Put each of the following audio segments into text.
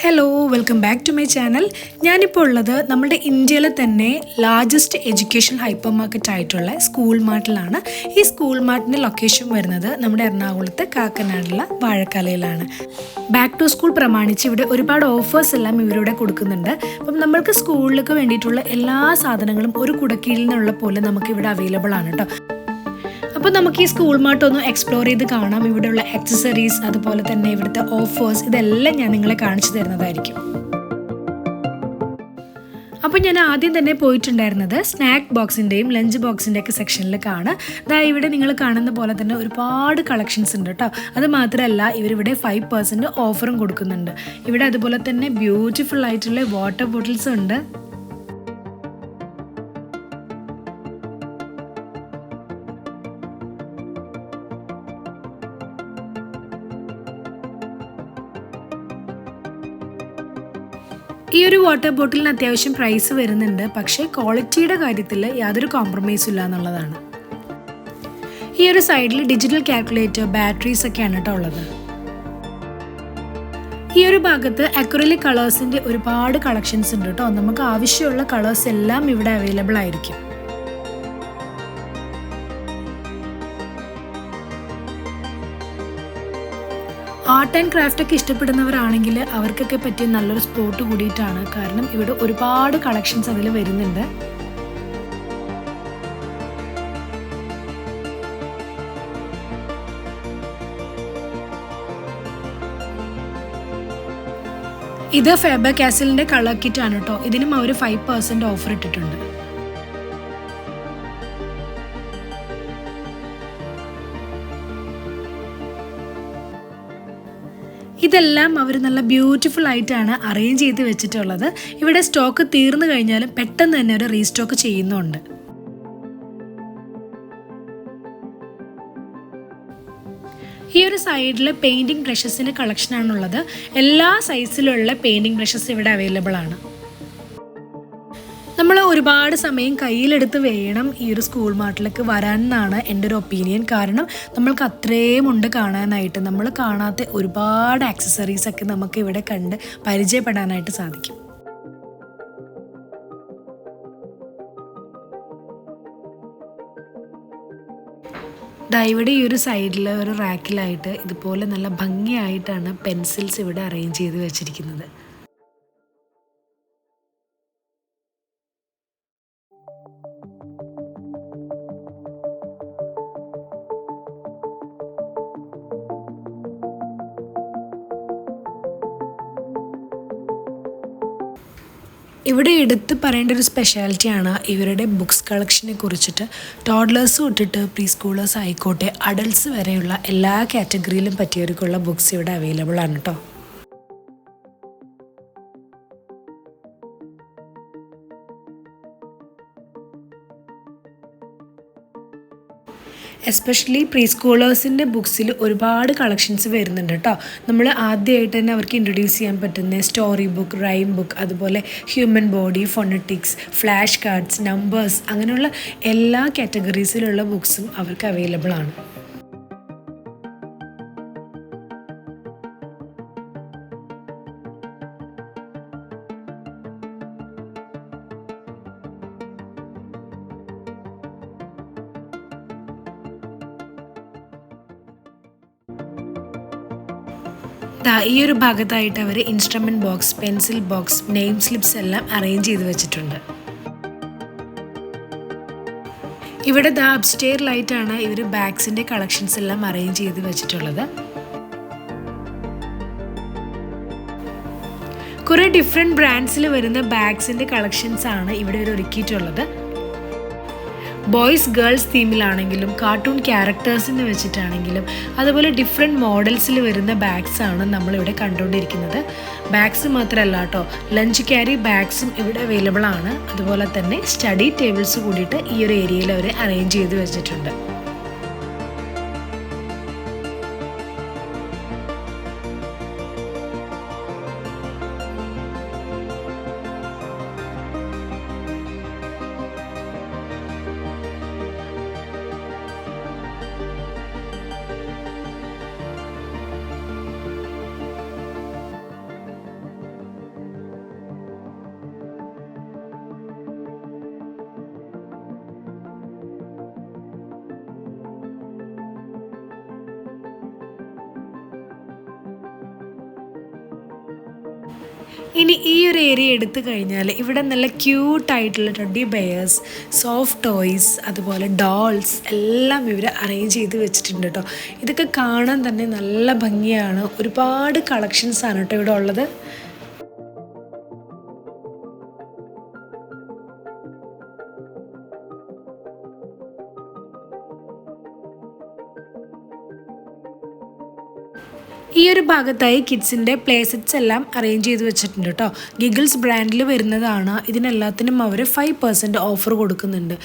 Hello welcome back to my channel. ഞാനിപ്പോൾ ഉള്ളത് നമ്മുടെ ഇന്ത്യയിലെ തന്നെ ലാർജസ്റ്റ് എഡ്യൂക്കേഷൻ ഹൈപ്പർ മാർക്കറ്റ് ആയിട്ടുള്ള സ്കൂൾ മാർട്ടിലാണ്. ഈ സ്കൂൾ മാർട്ടിൻ്റെ ലൊക്കേഷൻ വരുന്നത് നമ്മുടെ എറണാകുളത്ത് കാക്കനാടുള്ള വാഴക്കാലയിലാണ്. ബാക്ക് ടു സ്കൂൾ പ്രമാണിച്ച് ഇവിടെ ഒരുപാട് ഓഫേഴ്സ് എല്ലാം ഇവരിവിടെ കൊടുക്കുന്നുണ്ട്. അപ്പം നമ്മൾക്ക് സ്കൂളിലേക്ക് വേണ്ടിയിട്ടുള്ള എല്ലാ സാധനങ്ങളും ഒരു കുടക്കീഴിൽ നിന്നുള്ള പോലെ നമുക്ക് ഇവിടെ അവൈലബിൾ ആണ് കേട്ടോ. അപ്പോൾ നമുക്ക് ഈ സ്കൂൾ മാർട്ട് ഒന്ന് എക്സ്പ്ലോർ ചെയ്ത് കാണാം. ഇവിടെയുള്ള ആക്സസറീസ്, അതുപോലെ തന്നെ ഇവിടുത്തെ ഓഫേഴ്സ്, ഇതെല്ലാം ഞാൻ നിങ്ങളെ കാണിച്ചു തരുന്നതായിരിക്കും. അപ്പോൾ ഞാൻ ആദ്യം തന്നെ പോയിട്ടുണ്ടായിരുന്നത് സ്നാക്ക് ബോക്സിൻ്റെയും ലഞ്ച് ബോക്സിൻ്റെയൊക്കെ സെക്ഷനിലേക്കാണ്. ഇവിടെ നിങ്ങൾ കാണുന്ന പോലെ തന്നെ ഒരുപാട് കളക്ഷൻസ് ഉണ്ട് കേട്ടോ. അത് മാത്രമല്ല ഇവരിവിടെ 5% ഓഫറും കൊടുക്കുന്നുണ്ട്. ഇവിടെ അതുപോലെ തന്നെ ബ്യൂട്ടിഫുൾ ആയിട്ടുള്ള വാട്ടർ ബോട്ടിൽസും ഉണ്ട്. ഈ ഒരു വാട്ടർ ബോട്ടിലിന് അത്യാവശ്യം പ്രൈസ് വരുന്നുണ്ട്, പക്ഷേ ക്വാളിറ്റിയുടെ കാര്യത്തിൽ യാതൊരു കോംപ്രമൈസും ഇല്ല എന്നുള്ളതാണ്. ഈ ഒരു സൈഡിൽ ഡിജിറ്റൽ കാൽക്കുലേറ്റർ, ബാറ്ററീസ് ഒക്കെയാണ് കേട്ടോ ഉള്ളത്. ഈ ഒരു ഭാഗത്ത് അക്രിലിക് കളേഴ്സിൻ്റെ ഒരുപാട് കളക്ഷൻസ് ഉണ്ട് കേട്ടോ. നമുക്ക് ആവശ്യമുള്ള കളേഴ്സ് എല്ലാം ഇവിടെ അവൈലബിൾ ആയിരിക്കും. ആർട്ട് ആൻഡ് ക്രാഫ്റ്റ് ഒക്കെ ഇഷ്ടപ്പെടുന്നവരാണെങ്കിൽ അവർക്കൊക്കെ പറ്റിയ നല്ലൊരു സ്പോട്ട് കൂടിയിട്ടാണ്. കാരണം ഇവിടെ ഒരുപാട് കളക്ഷൻസ് അതിൽ വരുന്നുണ്ട്. ഇത് ഫേബർ കാസലിന്റെ കളർ കിറ്റ് ആണ് കേട്ടോ. ഇതിനും അവർ 5% ഓഫർ ഇട്ടിട്ടുണ്ട്. ഇതെല്ലാം അവർ നല്ല ബ്യൂട്ടിഫുൾ ആയിട്ടാണ് അറേഞ്ച് ചെയ്ത് വെച്ചിട്ടുള്ളത്. ഇവിടെ സ്റ്റോക്ക് തീർന്നു കഴിഞ്ഞാലും പെട്ടെന്ന് തന്നെ ഒരു റീസ്റ്റോക്ക് ചെയ്യുന്നുണ്ട്. ഈ ഒരു സൈഡിൽ പെയിൻറ്റിംഗ് ബ്രഷസിൻ്റെ കളക്ഷനാണുള്ളത്. എല്ലാ സൈസിലുള്ള പെയിൻറ്റിംഗ് ബ്രഷസ് ഇവിടെ അവൈലബിൾ ആണ്. നമ്മൾ ഒരുപാട് സമയം കയ്യിലെടുത്ത് വേണം ഈ ഒരു സ്കൂൾ മാർട്ടിലേക്ക് വരാനെന്നാണ് എൻ്റെ ഒരു ഒപ്പീനിയൻ. കാരണം നമ്മൾക്ക് അത്രയും ഉണ്ട് കാണാനായിട്ട്. നമ്മൾ കാണാത്ത ഒരുപാട് ആക്സസറീസ് ഒക്കെ നമുക്ക് ഇവിടെ കണ്ട് പരിചയപ്പെടാനായിട്ട് സാധിക്കും. ഇവിടെ ഈ ഒരു സൈഡിൽ ഒരു റാക്കിലായിട്ട് ഇതുപോലെ നല്ല ഭംഗിയായിട്ടാണ് പെൻസിൽസ് ഇവിടെ അറേഞ്ച് ചെയ്ത് വെച്ചിരിക്കുന്നത്. ഇവിടെ എടുത്ത് പറയേണ്ട ഒരു സ്പെഷ്യാലിറ്റിയാണ് ഇവരുടെ ബുക്സ് കളക്ഷനെ കുറിച്ചിട്ട്. ടോഡ്ലേഴ്സ് തൊട്ടിട്ട് പ്രീ സ്കൂളേഴ്സ് ആയിക്കോട്ടെ, അഡൾട്ട്സ് വരെയുള്ള എല്ലാ കാറ്റഗറിയിലും പറ്റിയവർക്കുള്ള ബുക്സ് ഇവിടെ അവൈലബിൾ ആണ് കേട്ടോ. എസ്പെഷ്യലി പ്രീ സ്കൂളേഴ്സിൻ്റെ ബുക്സിൽ ഒരുപാട് കളക്ഷൻസ് വരുന്നുണ്ട് കേട്ടോ. നമ്മൾ ആദ്യമായിട്ട് തന്നെ അവർക്ക് ഇൻട്രൊഡ്യൂസ് ചെയ്യാൻ പറ്റുന്ന സ്റ്റോറി ബുക്ക്, റൈം ബുക്ക്, അതുപോലെ human body, phonetics, flash cards, numbers, അങ്ങനെയുള്ള എല്ലാ കാറ്റഗറീസിലുള്ള ബുക്സും അവർക്ക് അവൈലബിൾ ആണ്. ഈ ഒരു ഭാഗത്തായിട്ട് അവർ instrument box, pencil box, name slips എല്ലാം അറേഞ്ച് ചെയ്ത് വെച്ചിട്ടുണ്ട്. ഇവിടെ അപ്സ്റ്റെയറിലായിട്ടാണ് ഇവർ ബാഗ്സിൻ്റെ കളക്ഷൻസ് എല്ലാം അറേഞ്ച് ചെയ്ത് വെച്ചിട്ടുള്ളത്. കുറേ ഡിഫറെൻറ്റ് ബ്രാൻഡ്സിൽ വരുന്ന ബാഗ്സിൻ്റെ കളക്ഷൻസ് ആണ് ഇവിടെ ഇവർ ഒരുക്കിയിട്ടുള്ളത്. ബോയ്സ് ഗേൾസ് തീമിലാണെങ്കിലും കാർട്ടൂൺ ക്യാരക്ടേഴ്സിന് വെച്ചിട്ടാണെങ്കിലും അതുപോലെ ഡിഫറെൻറ്റ് മോഡൽസിൽ വരുന്ന ബാഗ്സാണ് നമ്മളിവിടെ കണ്ടുകൊണ്ടിരിക്കുന്നത്. ബാഗ്സ് മാത്രമല്ല കേട്ടോ, ലഞ്ച് ക്യാരി ബാഗ്സും ഇവിടെ അവൈലബിൾ ആണ്. അതുപോലെ തന്നെ സ്റ്റഡി ടേബിൾസ് കൂടിയിട്ട് ഈ ഒരു ഏരിയയിൽ അവർ അറേഞ്ച് ചെയ്ത് വെച്ചിട്ടുണ്ട്. ഇനി ഈ ഒരു ഏരിയ എടുത്തു കഴിഞ്ഞാൽ ഇവിടെ നല്ല ക്യൂട്ടായിട്ടുള്ള ടെഡ്ഡി ബെയേഴ്സ്, സോഫ്റ്റ് ടോയ്സ്, അതുപോലെ ഡോൾസ് എല്ലാം ഇവർ അറേഞ്ച് ചെയ്ത് വെച്ചിട്ടുണ്ട് കേട്ടോ. ഇതൊക്കെ കാണാൻ തന്നെ നല്ല ഭംഗിയാണ്. ഒരുപാട് കളക്ഷൻസ് ആണ് കേട്ടോ ഇവിടെ ഉള്ളത്. ഈ ഒരു ഭാഗത്തായി കിഡ്സിൻ്റെ പ്ലേ സെറ്റ്സ് എല്ലാം അറേഞ്ച് ചെയ്ത് വെച്ചിട്ടുണ്ട് കേട്ടോ. ഗിഗിൾസ് ബ്രാൻഡിൽ വരുന്നതാണ്. ഇതിനെല്ലാത്തിനും അവർ 5% ഓഫർ കൊടുക്കുന്നുണ്ട്.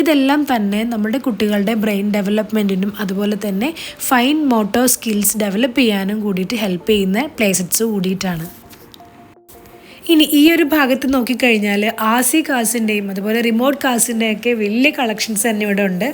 ഇതെല്ലാം തന്നെ നമ്മുടെ കുട്ടികളുടെ ബ്രെയിൻ ഡെവലപ്മെൻറ്റിനും അതുപോലെ തന്നെ ഫൈൻ മോട്ടോർ സ്കിൽസ് ഡെവലപ്പ് ചെയ്യാനും കൂടിയിട്ട് ഹെൽപ്പ് ചെയ്യുന്ന പ്ലേ സെറ്റ്സ് കൂടിയിട്ടാണ്. ഇനി ഈ ഒരു ഭാഗത്ത് നോക്കിക്കഴിഞ്ഞാൽ ആസി കാസിൻ്റെയും അതുപോലെ റിമോട്ട് കാസിൻ്റെയൊക്കെ വലിയ കളക്ഷൻസ് തന്നെ ഇവിടെ ഉണ്ട്.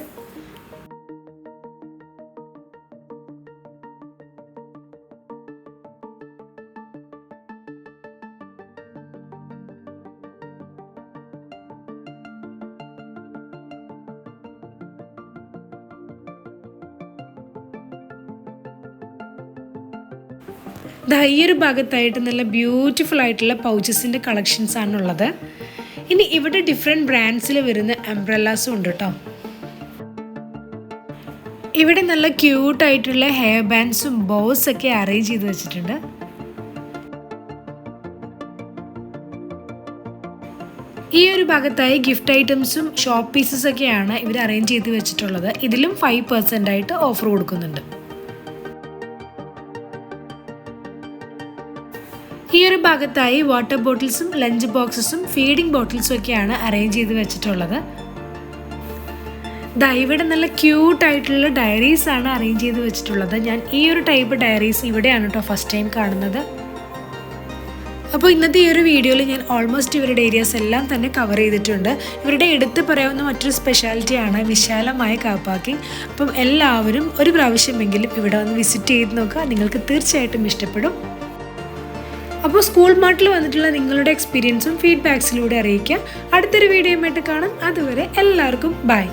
ഈ ഒരു ഭാഗത്തായിട്ട് നല്ല ബ്യൂട്ടിഫുൾ ആയിട്ടുള്ള പൗച്ചസിൻ്റെ കളക്ഷൻസ് ആണുള്ളത്. ഇനി ഇവിടെ ഡിഫറെൻറ്റ് ബ്രാൻഡ്സിൽ വരുന്ന അംബ്രല്ലാസും ഉണ്ട് കേട്ടോ. ഇവിടെ നല്ല ക്യൂട്ടായിട്ടുള്ള ഹെയർ ബാൻഡ്സും ബോസൊക്കെ അറേഞ്ച് ചെയ്ത് വെച്ചിട്ടുണ്ട്. ഈ ഒരു ഭാഗത്തായി ഗിഫ്റ്റ് ഐറ്റംസും ഷോപ്പ് പീസസൊക്കെയാണ് ഇവർ അറേഞ്ച് ചെയ്ത് വെച്ചിട്ടുള്ളത്. ഇതിലും 5% ആയിട്ട് ഓഫർ കൊടുക്കുന്നുണ്ട്. ഈ ഒരു ഭാഗത്തായി വാട്ടർ ബോട്ടിൽസും ലഞ്ച് ബോക്സസും ഫീഡിംഗ് ബോട്ടിൽസും ഒക്കെയാണ് അറേഞ്ച് ചെയ്ത് വെച്ചിട്ടുള്ളത്. ഇവിടെ നല്ല ക്യൂട്ടായിട്ടുള്ള ഡയറീസ് ആണ് അറേഞ്ച് ചെയ്ത് വെച്ചിട്ടുള്ളത്. ഞാൻ ഈ ഒരു ടൈപ്പ് ഡയറീസ് ഇവിടെയാണ് കേട്ടോ ഫസ്റ്റ് ടൈം കാണുന്നത്. അപ്പോൾ ഇന്നത്തെ ഈ ഒരു വീഡിയോയിൽ ഞാൻ ഓൾമോസ്റ്റ് ഇവരുടെ ഏരിയാസ് എല്ലാം തന്നെ കവർ ചെയ്തിട്ടുണ്ട്. ഇവരുടെ എടുത്ത് പറയാവുന്ന മറ്റൊരു സ്പെഷ്യാലിറ്റിയാണ് വിശാലമായ കാർ പാർക്കിംഗ്. അപ്പം എല്ലാവരും ഒരു പ്രാവശ്യമെങ്കിലും ഇവിടെ വന്ന് വിസിറ്റ് ചെയ്ത് നോക്കുക. നിങ്ങൾക്ക് തീർച്ചയായിട്ടും ഇഷ്ടപ്പെടും. അപ്പോൾ സ്കൂൾ മാർട്ടിൽ വന്നിട്ടുള്ള നിങ്ങളുടെ എക്സ്പീരിയൻസും ഫീഡ്ബാക്സിലൂടെ അറിയിക്കുക. അടുത്തൊരു വീഡിയോയുമായിട്ട് കാണാം. അതുവരെ എല്ലാവർക്കും ബൈ.